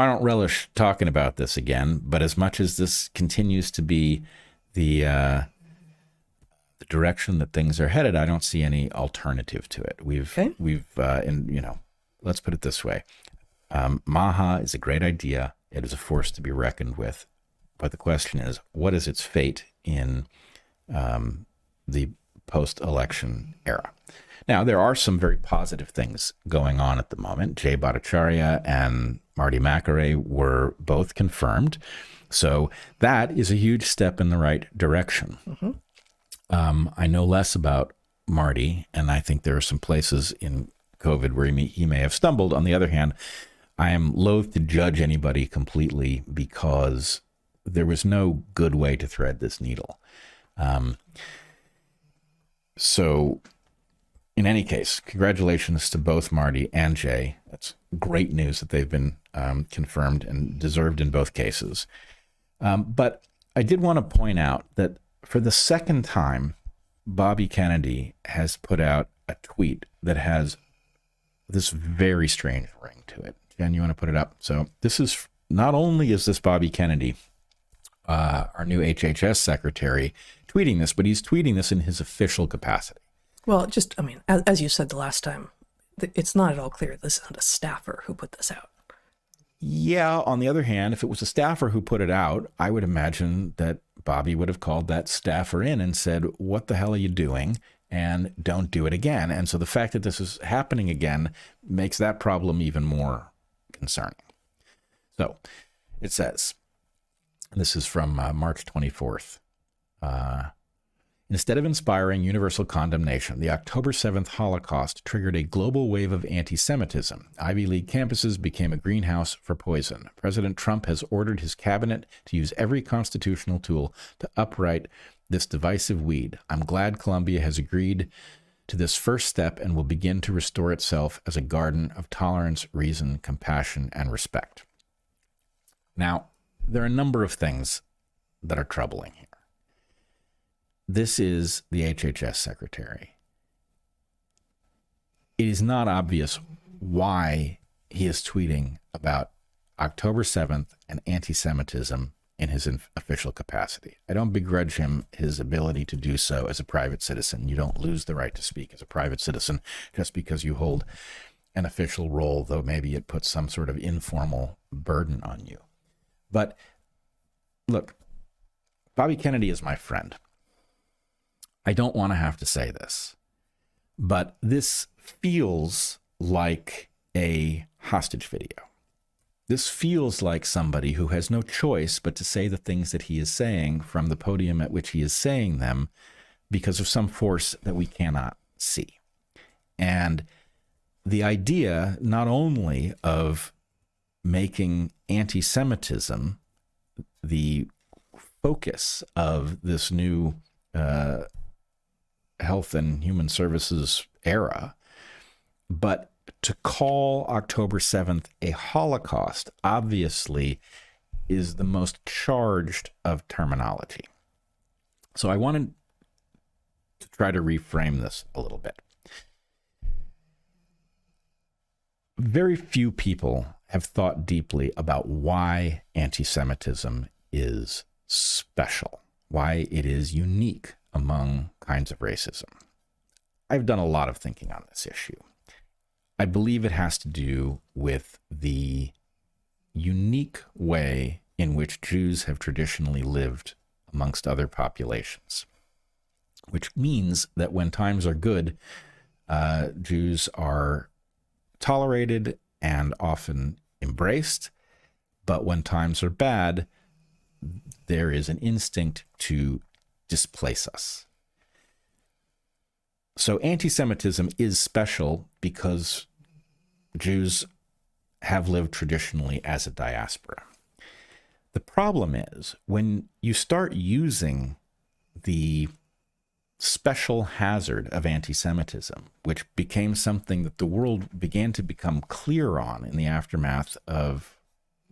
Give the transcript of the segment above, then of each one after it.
I don't relish talking about this again, but as much as this continues to be the direction that things are headed, I don't see any alternative to it. Let's put it this way. MAHA is a great idea. It is a force to be reckoned with. But the question is, what is its fate in the post-election era? Now, there are some very positive things going on at the moment. Jay Bhattacharya and Marty McAree were both confirmed. So that is a huge step in the right direction. Mm-hmm. I know less about Marty, and I think there are some places in COVID where he may have stumbled. On the other hand, I am loath to judge anybody completely because there was no good way to thread this needle. So in any case, congratulations to both Marty and Jay. That's great news that they've been confirmed and deserved in both cases. But I did want to point out that for the second time, Bobby Kennedy has put out a tweet that has this very strange ring to it. Jen, you want to put it up? So this is, not only is this Bobby Kennedy, our new HHS secretary, tweeting this, but he's tweeting this in his official capacity. Well, as you said the last time, it's not at all clear this isn't a staffer who put this out. Yeah, on the other hand, if it was a staffer who put it out, I would imagine that Bobby would have called that staffer in and said, what the hell are you doing? And don't do it again. And so the fact that this is happening again makes that problem even more concerning. So it says, this is from March 24th. Instead of inspiring universal condemnation, the October 7th Holocaust triggered a global wave of anti-Semitism. Ivy League campuses became a greenhouse for poison. President Trump has ordered his cabinet to use every constitutional tool to uproot this divisive weed. I'm glad Columbia has agreed to this first step and will begin to restore itself as a garden of tolerance, reason, compassion, and respect. Now, there are a number of things that are troubling here. This is the HHS secretary. It is not obvious why he is tweeting about October 7th and anti-Semitism in his official capacity. I don't begrudge him his ability to do so as a private citizen. You don't lose the right to speak as a private citizen just because you hold an official role, though maybe it puts some sort of informal burden on you. But look, Bobby Kennedy is my friend. I don't want to have to say this, but this feels like a hostage video. This feels like somebody who has no choice but to say the things that he is saying from the podium at which he is saying them because of some force that we cannot see. And the idea not only of making anti-Semitism the focus of this new Health and Human Services era, but to call October 7th a Holocaust obviously is the most charged of terminology. So I wanted to try to reframe this a little bit. Very few people have thought deeply about why anti-Semitism is special, why it is unique among kinds of racism. I've done a lot of thinking on this issue. I believe it has to do with the unique way in which Jews have traditionally lived amongst other populations, which means that when times are good, Jews are tolerated and often embraced, but when times are bad, there is an instinct to displace us. So anti-Semitism is special because Jews have lived traditionally as a diaspora. The problem is when you start using the special hazard of anti-Semitism, which became something that the world began to become clear on in the aftermath of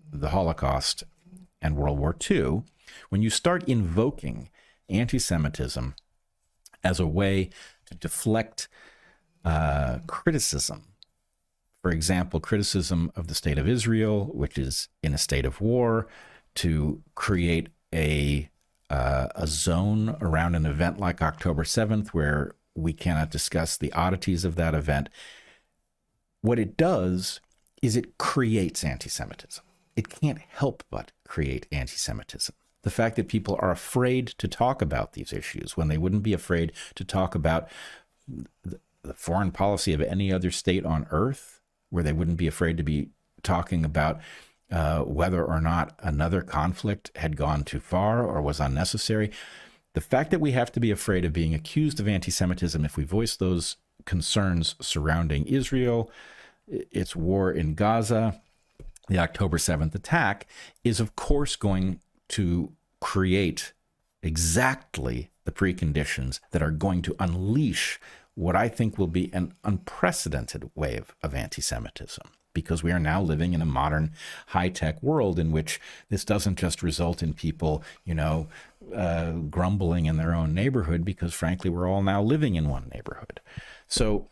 the Holocaust and World War II, when you start invoking anti-Semitism as a way to deflect criticism for example, criticism of the state of Israel, which is in a state of war, to create a zone around an event like October 7th where we cannot discuss the oddities of that event. What it does is it creates anti-Semitism. It can't help but create anti-Semitism. The fact that people are afraid to talk about these issues when they wouldn't be afraid to talk about the foreign policy of any other state on earth, where they wouldn't be afraid to be talking about whether or not another conflict had gone too far or was unnecessary. The fact that we have to be afraid of being accused of anti-Semitism if we voice those concerns surrounding Israel, its war in Gaza, the October 7th attack, is of course going to create exactly the preconditions that are going to unleash what I think will be an unprecedented wave of anti-Semitism, because we are now living in a modern high-tech world in which this doesn't just result in people, grumbling in their own neighborhood, because frankly, we're all now living in one neighborhood. So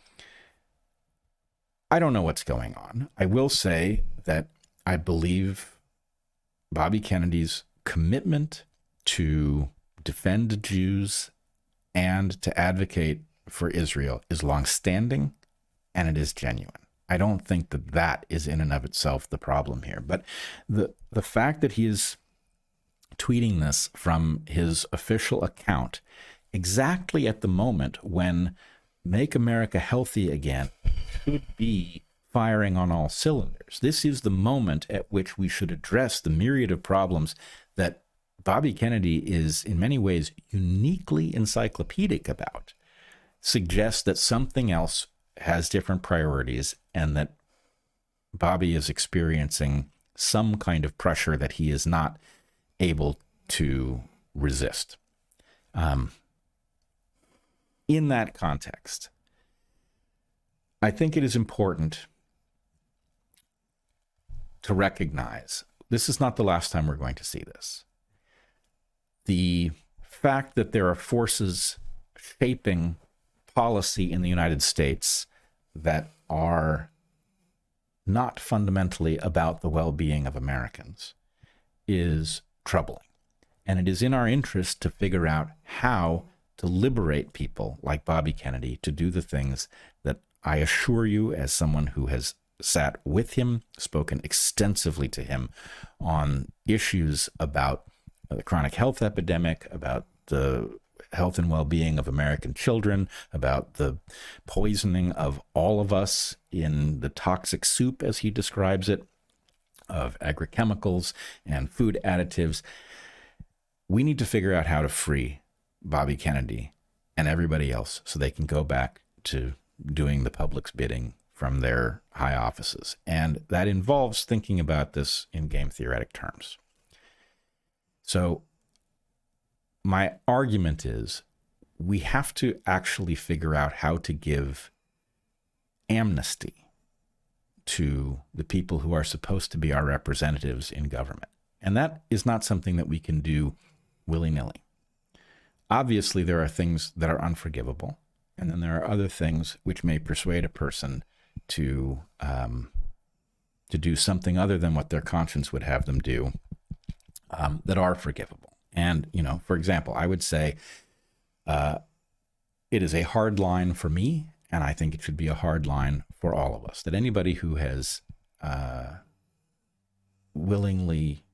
I don't know what's going on. I will say that I believe Bobby Kennedy's commitment to defend Jews and to advocate for Israel is longstanding, and it is genuine. I don't think that that is in and of itself the problem here. But the fact that he is tweeting this from his official account exactly at the moment when Make America Healthy Again should be firing on all cylinders. This is the moment at which we should address the myriad of problems that Bobby Kennedy is in many ways uniquely encyclopedic about. Suggests that something else has different priorities and that Bobby is experiencing some kind of pressure that he is not able to resist. In that context, I think it is important to recognize this is not the last time we're going to see this. The fact that there are forces shaping policy in the United States that are not fundamentally about the well-being of Americans is troubling. And it is in our interest to figure out how to liberate people like Bobby Kennedy to do the things that I assure you, as someone who has sat with him, spoken extensively to him on issues about the chronic health epidemic, about the health and well-being of American children, about the poisoning of all of us in the toxic soup, as he describes it, of agrochemicals and food additives. We need to figure out how to free Bobby Kennedy and everybody else so they can go back to doing the public's bidding from their high offices. And that involves thinking about this in game theoretic terms. So my argument is we have to actually figure out how to give amnesty to the people who are supposed to be our representatives in government. And that is not something that we can do willy-nilly. Obviously, there are things that are unforgivable, and then there are other things which may persuade a person to do something other than what their conscience would have them do, that are forgivable. And, for example, I would say it is a hard line for me, and I think it should be a hard line for all of us, that anybody who has willingly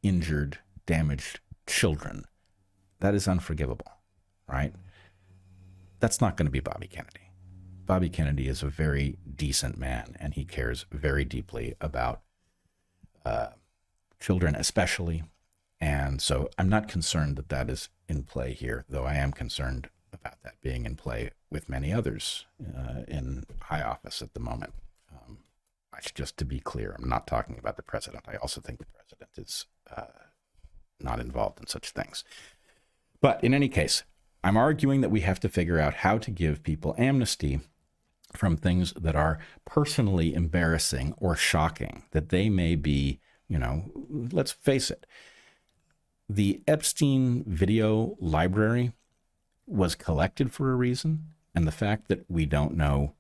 injured, damaged children, that is unforgivable, right? That's not going to be Bobby Kennedy. Bobby Kennedy is a very decent man, and he cares very deeply about children especially. And so I'm not concerned that that is in play here, though I am concerned about that being in play with many others in high office at the moment. Just to be clear, I'm not talking about the president. I also think the president is not involved in such things. But in any case, I'm arguing that we have to figure out how to give people amnesty from things that are personally embarrassing or shocking, that they may be, let's face it. The Epstein video library was collected for a reason, and the fact that we don't know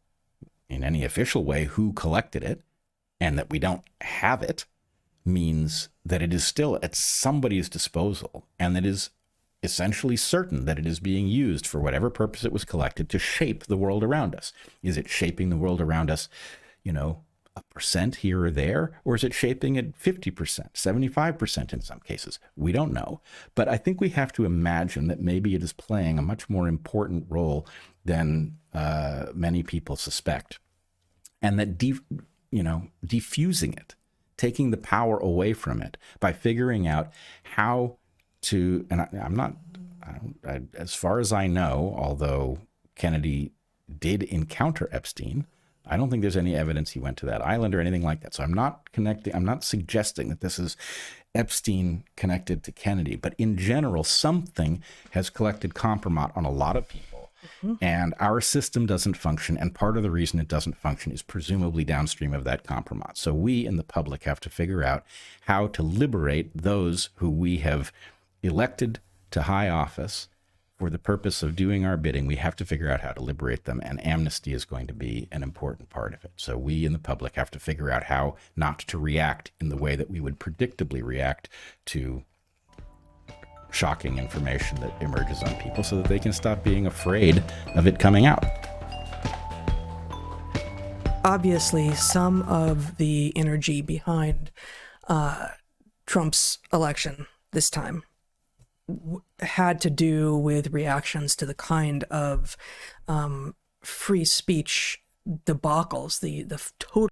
in any official way who collected it, and that we don't have it means that it is still at somebody's disposal, and that is essentially certain that it is being used for whatever purpose it was collected to shape the world around us. Is it shaping the world around us, a percent here or there, or is it shaping it 50%, 75% in some cases? We don't know. But I think we have to imagine that maybe it is playing a much more important role than many people suspect. And that, diffusing it, taking the power away from it by figuring out how to, and as far as I know, although Kennedy did encounter Epstein, I don't think there's any evidence he went to that island or anything like that. So I'm not suggesting that this is Epstein connected to Kennedy, but in general, something has collected compromise on a lot of people. Mm-hmm. And our system doesn't function. And part of the reason it doesn't function is presumably downstream of that compromise. So we in the public have to figure out how to liberate those who we have elected to high office for the purpose of doing our bidding. We have to figure out how to liberate them, and amnesty is going to be an important part of it. So we in the public have to figure out how not to react in the way that we would predictably react to shocking information that emerges on people, so that they can stop being afraid of it coming out. Obviously, some of the energy behind Trump's election this time had to do with reactions to the kind of free speech debacles, the total